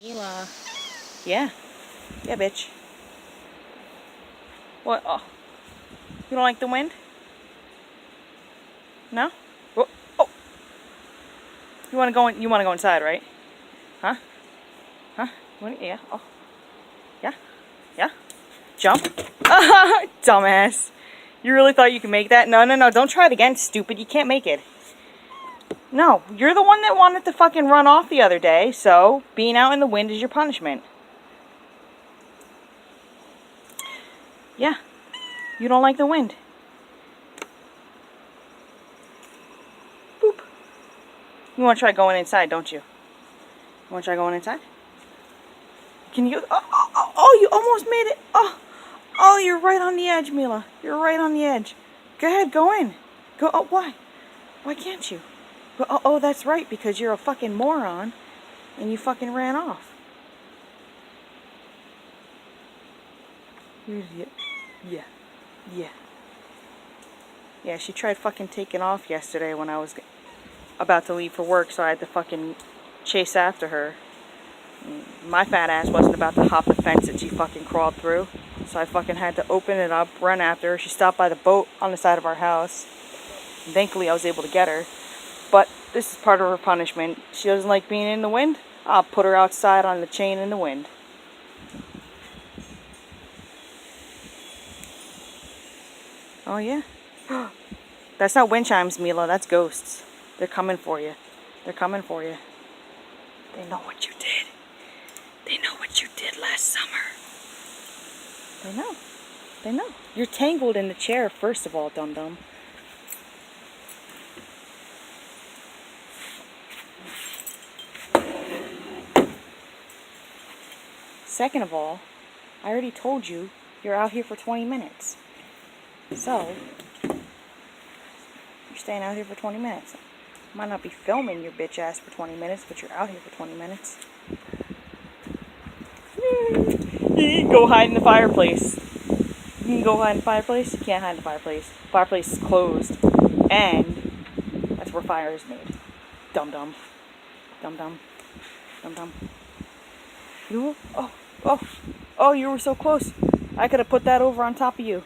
Mila. Yeah. Yeah, bitch. What? Oh. You don't like the wind? No? Oh. Oh. You want to go in, you want to go inside, right? Huh? Huh? Yeah. Oh. Yeah. Yeah. Jump. Dumbass. You really thought you could make that? No, no, no. Don't try it again, stupid. You can't make it. No, you're the one that wanted to fucking run off the other day, so being out in the wind is your punishment. Yeah. You don't like the wind. Boop. You want to try going inside, don't you? You want to try going inside? Can you? Oh, you almost made it. Oh, you're right on the edge, Mila. You're right on the edge. Go ahead, go in. Go. Oh, why? Why can't you? Oh, that's right, because you're a fucking moron, and you fucking ran off. Yeah. Yeah, she tried fucking taking off yesterday when I was about to leave for work, so I had to fucking chase after her. My fat ass wasn't about to hop the fence that she fucking crawled through, so I fucking had to open it up, run after her. She stopped by the boat on the side of our house. And thankfully, I was able to get her. But this is part of her punishment. She doesn't like being in the wind. I'll put her outside on the chain in the wind. Oh, yeah? That's not wind chimes, Mila. That's ghosts. They're coming for you. They're coming for you. They know what you did. They know what you did last summer. They know. They know. You're tangled in the chair, first of all, dum-dum. Second of all, I already told you you're out here for 20 minutes. So, you're staying out here for 20 minutes. Might not be filming your bitch ass for 20 minutes, but you're out here for 20 minutes. You can go hide in the fireplace. You can go hide in the fireplace. You can't hide in the fireplace. The fireplace is closed. And that's where fire is made. Dum-dum. Dum-dum. Dum-dum. Oh, you were so close. I could have put that over on top of you.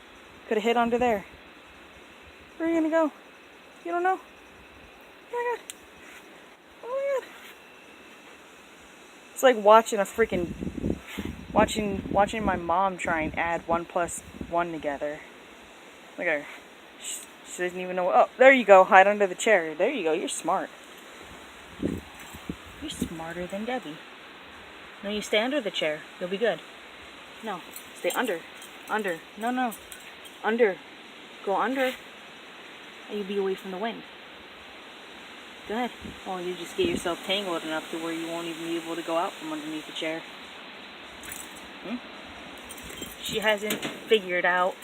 Could have hit under there. Where are you gonna go? You don't know? Oh my god. Oh my god. It's like watching a freaking... Watching my mom try and add 1 plus 1 together. Look at her. She doesn't even know what... Oh, there you go. Hide under the chair. There you go. You're smart. You're smarter than Debbie. No, you stay under the chair. You'll be good. No. Stay under. Under. No. Under. Go under. And you'll be away from the wind. Go ahead. Well, you just get yourself tangled enough to where you won't even be able to go out from underneath the chair. She hasn't figured out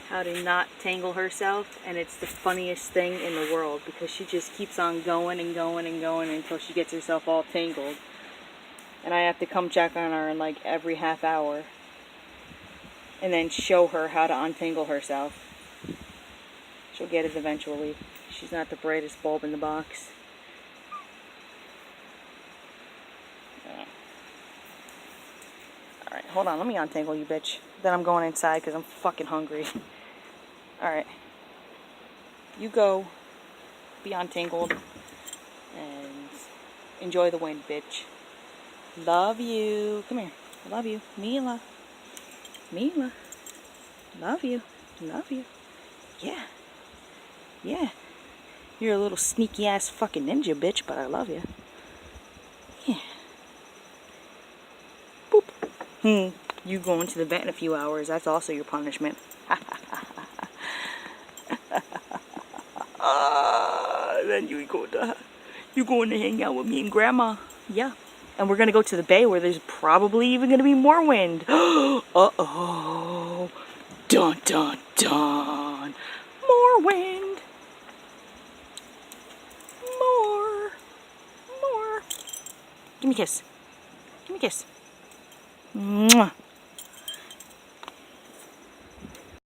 how to not tangle herself, and it's the funniest thing in the world because she just keeps on going and going and going until she gets herself all tangled. And I have to come check on her in like every half hour and then show her how to untangle herself. She'll get it eventually. She's not the brightest bulb in the box. Alright, hold on. Let me untangle you, bitch. Then I'm going inside because I'm fucking hungry. Alright. You go. Be untangled. And enjoy the wind, bitch. Love you. Come here. I love you. Mila. Mila. Love you. Love you. Yeah. Yeah. You're a little sneaky ass fucking ninja, bitch, but I love you. Yeah. Boop. You going to the vet in a few hours. That's also your punishment. Then you going to hang out with me and Grandma. Yeah. And we're going to go to the bay where there's probably even going to be more wind. Uh-oh. Dun, dun, dun. More wind. More. Give me a kiss. Give me a kiss. Mwah.